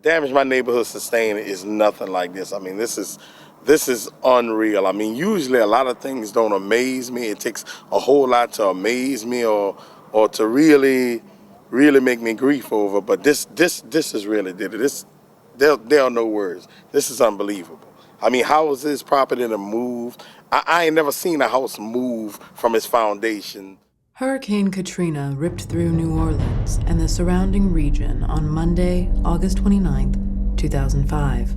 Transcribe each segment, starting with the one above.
damage my neighborhood sustained is nothing like this. I mean, this is unreal. I mean, usually a lot of things don't amaze me. It takes a whole lot to amaze me or to really make me grief over. But this is really did it. There are no words. This is unbelievable. I mean, how is this property to move? I ain't never seen a house move from its foundation. Hurricane Katrina ripped through New Orleans and the surrounding region on Monday, August 29, 2005.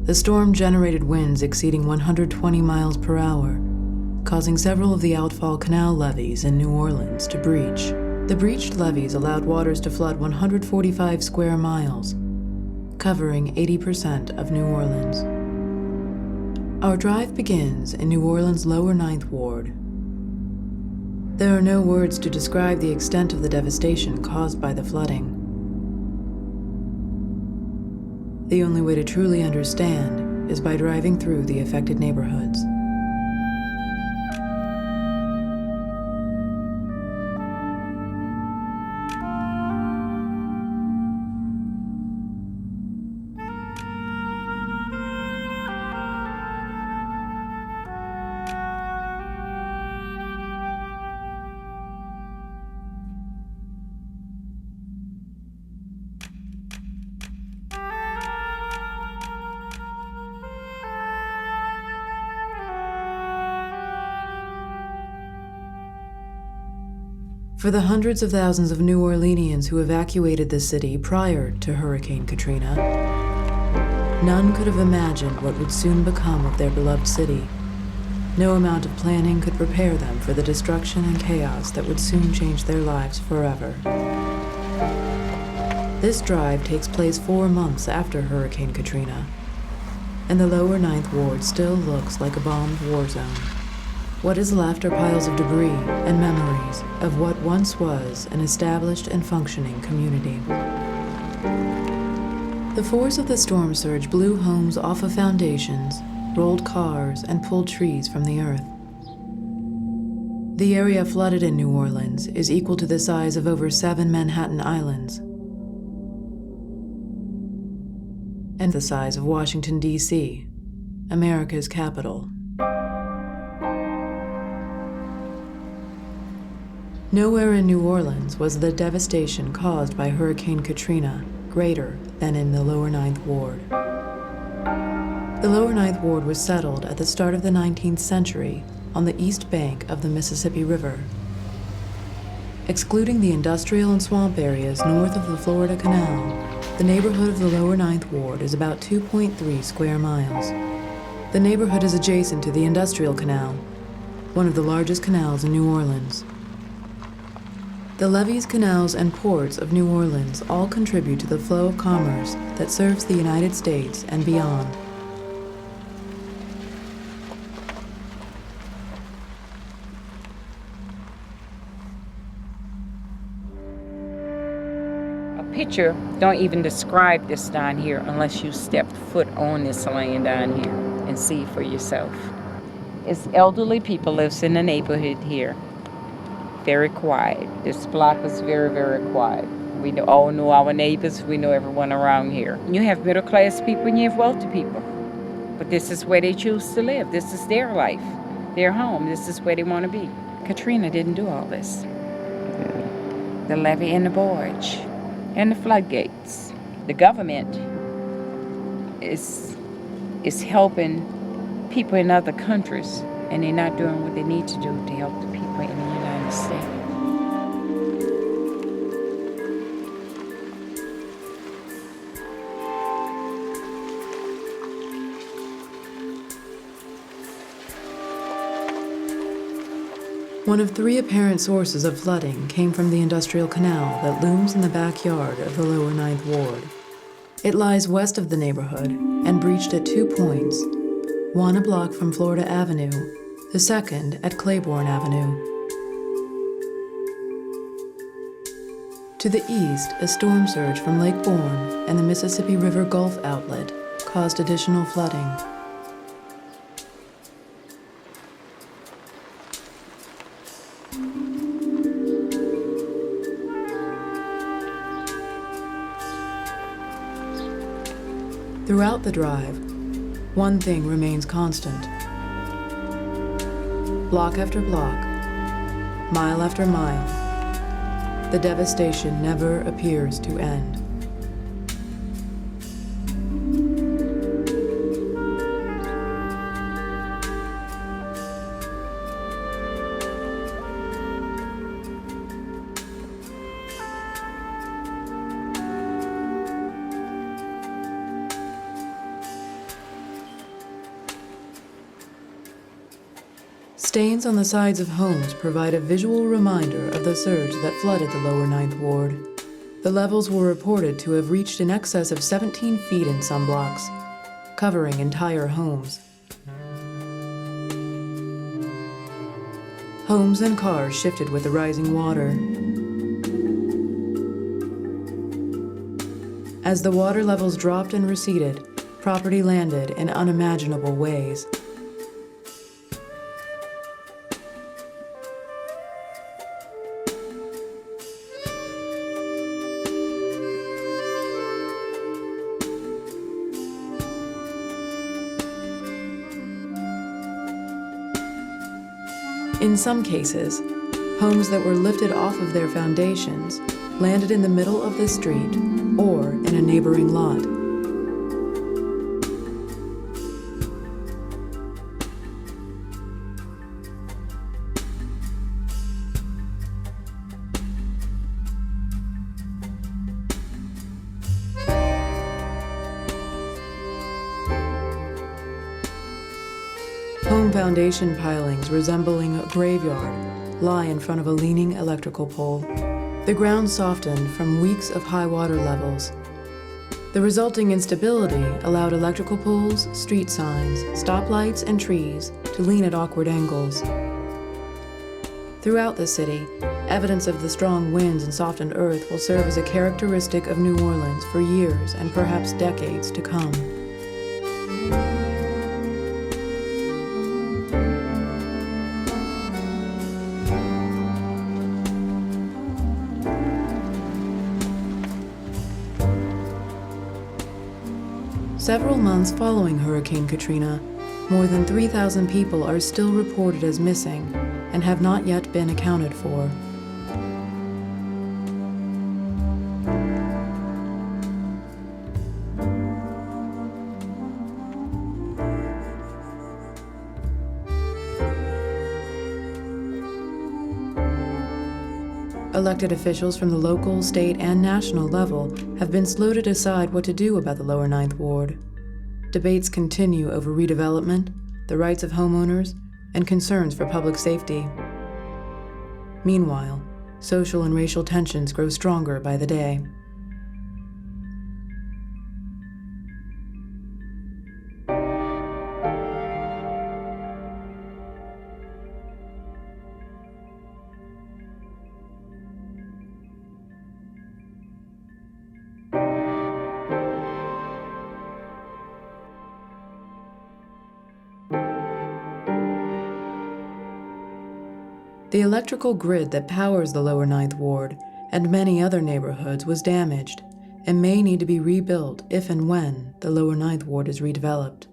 The storm generated winds exceeding 120 miles per hour, causing several of the outfall canal levees in New Orleans to breach. The breached levees allowed waters to flood 145 square miles, covering 80% of New Orleans. Our drive begins in New Orleans' lower Ninth Ward. There are no words to describe the extent of the devastation caused by the flooding. The only way to truly understand is by driving through the affected neighborhoods. For the hundreds of thousands of New Orleanians who evacuated the city prior to Hurricane Katrina, none could have imagined what would soon become of their beloved city. No amount of planning could prepare them for the destruction and chaos that would soon change their lives forever. This drive takes place 4 months after Hurricane Katrina, and the lower Ninth Ward still looks like a bombed war zone. What is left are piles of debris and memories of what once was an established and functioning community. The force of the storm surge blew homes off of foundations, rolled cars, and pulled trees from the earth. The area flooded in New Orleans is equal to the size of over 7 Manhattan Islands and the size of Washington, D.C., America's capital. Nowhere in New Orleans was the devastation caused by Hurricane Katrina greater than in the lower Ninth Ward. The lower Ninth Ward was settled at the start of the 19th century on the east bank of the Mississippi River. Excluding the industrial and swamp areas north of the Florida Canal, the neighborhood of the lower Ninth Ward is about 2.3 square miles. The neighborhood is adjacent to the Industrial Canal, one of the largest canals in New Orleans. The levees, canals, and ports of New Orleans all contribute to the flow of commerce that serves the United States and beyond. A picture don't even describe this down here unless you step foot on this land down here and see for yourself. It's elderly people lives in the neighborhood here. Very quiet. This block is very, very quiet. We all know our neighbors. We know everyone around here. You have middle-class people and you have wealthy people. But this is where they choose to live. This is their life, their home. This is where they want to be. Katrina didn't do all this. The levee and the barge and the floodgates. The government is helping people in other countries, and they're not doing what they need to do to help the people in the United States. One of 3 apparent sources of flooding came from the Industrial Canal that looms in the backyard of the lower Ninth Ward. It lies west of the neighborhood and breached at 2 points, one a block from Florida Avenue, the second at Claiborne Avenue. To the east, a storm surge from Lake Bourne and the Mississippi River Gulf outlet caused additional flooding. Throughout the drive, one thing remains constant. Block after block, mile after mile, the devastation never appears to end. Stains on the sides of homes provide a visual reminder of the surge that flooded the lower Ninth Ward. The levels were reported to have reached in excess of 17 feet in some blocks, covering entire homes. Homes and cars shifted with the rising water. As the water levels dropped and receded, property landed in unimaginable ways. In some cases, homes that were lifted off of their foundations landed in the middle of the street or in a neighboring lot. Home foundation pilings resembling a graveyard lie in front of a leaning electrical pole. The ground softened from weeks of high water levels. The resulting instability allowed electrical poles, street signs, stoplights, and trees to lean at awkward angles. Throughout the city, evidence of the strong winds and softened earth will serve as a characteristic of New Orleans for years and perhaps decades to come. Several months following Hurricane Katrina, more than 3,000 people are still reported as missing and have not yet been accounted for. Elected officials from the local, state, and national level have been slow to decide what to do about the lower Ninth Ward. Debates continue over redevelopment, the rights of homeowners, and concerns for public safety. Meanwhile, social and racial tensions grow stronger by the day. The electrical grid that powers the lower Ninth Ward and many other neighborhoods was damaged and may need to be rebuilt if and when the lower Ninth Ward is redeveloped.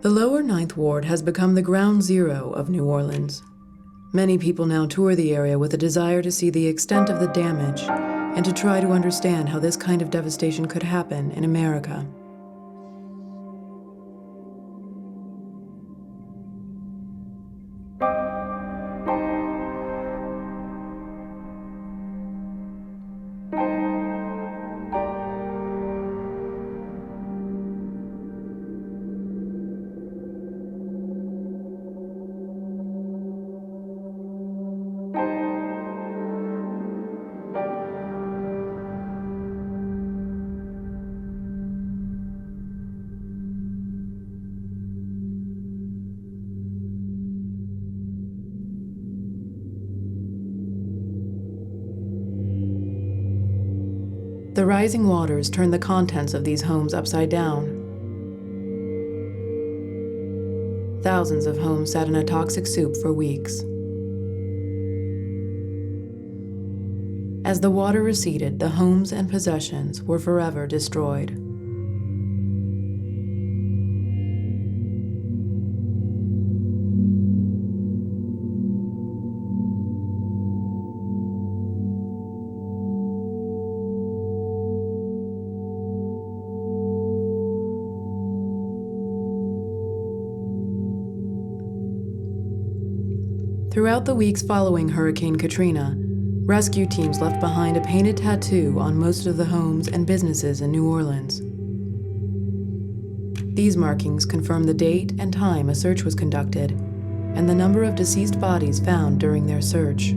The lower Ninth Ward has become the ground zero of New Orleans. Many people now tour the area with a desire to see the extent of the damage and to try to understand how this kind of devastation could happen in America. The rising waters turned the contents of these homes upside down. Thousands of homes sat in a toxic soup for weeks. As the water receded, the homes and possessions were forever destroyed. Throughout the weeks following Hurricane Katrina, rescue teams left behind a painted tattoo on most of the homes and businesses in New Orleans. These markings confirm the date and time a search was conducted and the number of deceased bodies found during their search.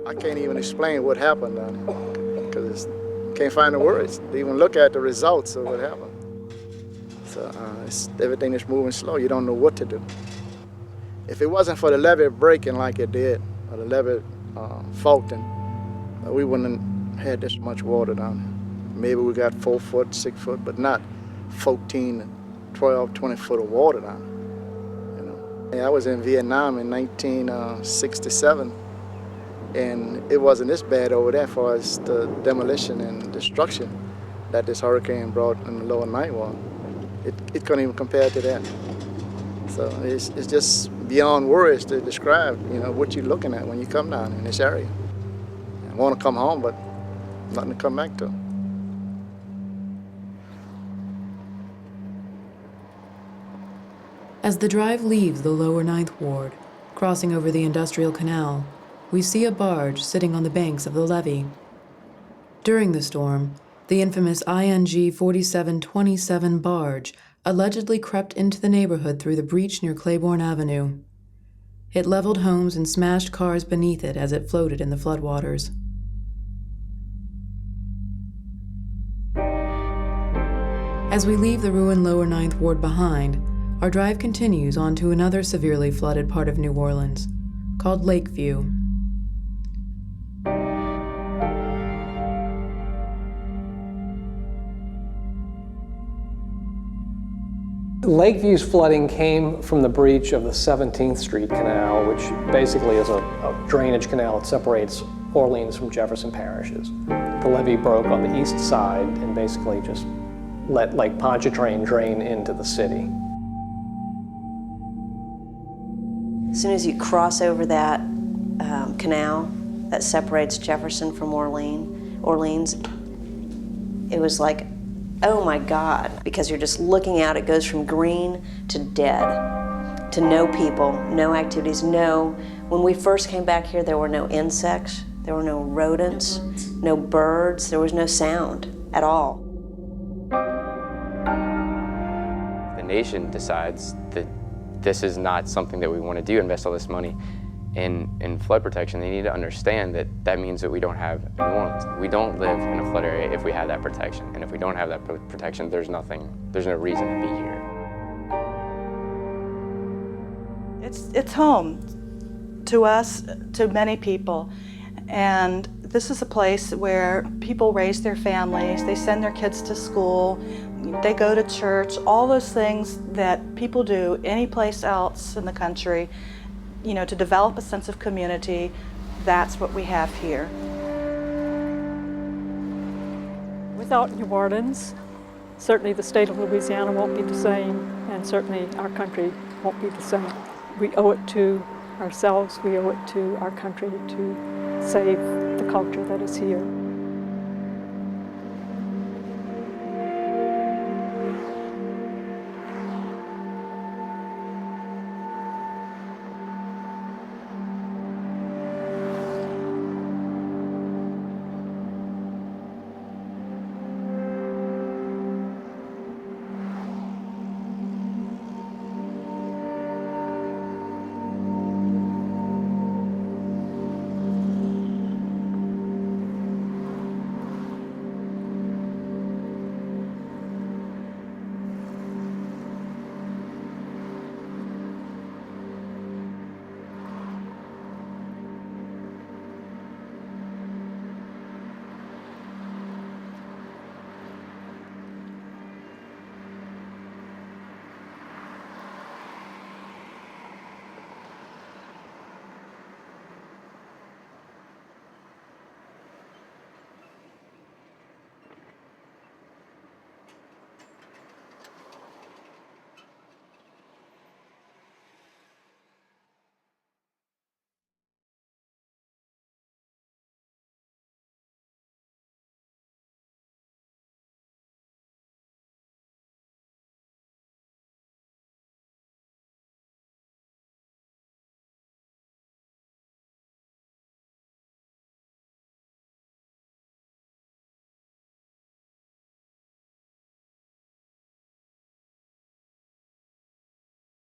I can't even explain what happened down here because can't find the words to even look at the results of what happened. So everything is moving slow. You don't know what to do. If it wasn't for the levee breaking like it did, or the levee faulting, we wouldn't have had this much water down here. Maybe we got 4 foot, 6 foot, but not 14, 12, 20 foot of water down here. You know? I was in Vietnam in 1967. And it wasn't this bad over there as far as the demolition and destruction that this hurricane brought in the lower Ninth Ward. It couldn't even compare to that. So it's just beyond words to describe, you know, what you're looking at when you come down in this area. I want to come home, but nothing to come back to. As the drive leaves the lower Ninth Ward, crossing over the Industrial Canal, we see a barge sitting on the banks of the levee. During the storm, the infamous ING 4727 barge allegedly crept into the neighborhood through the breach near Claiborne Avenue. It leveled homes and smashed cars beneath it as it floated in the floodwaters. As we leave the ruined lower Ninth Ward behind, our drive continues on to another severely flooded part of New Orleans, called Lakeview. Lakeview's flooding came from the breach of the 17th Street Canal, which basically is a drainage canal that separates Orleans from Jefferson parishes. The levee broke on the east side and basically just let Lake Pontchartrain drain into the city. As soon as you cross over that canal that separates Jefferson from Orleans, it was like, oh my God, because you're just looking out, it goes from green to dead, to no people, no activities, when we first came back here, there were no insects, there were no rodents, no birds, there was no sound at all. The nation decides that this is not something that we want to do, invest all this money in flood protection. They need to understand that that means that we don't have New Orleans. We don't live in a flood area if we have that protection. And if we don't have that protection, there's no reason to be here. It's home to us, to many people. And this is a place where people raise their families, they send their kids to school, they go to church, all those things that people do any place else in the country, you know, to develop a sense of community. That's what we have here. Without New Orleans, certainly the state of Louisiana won't be the same, and certainly our country won't be the same. We owe it to ourselves, we owe it to our country to save the culture that is here.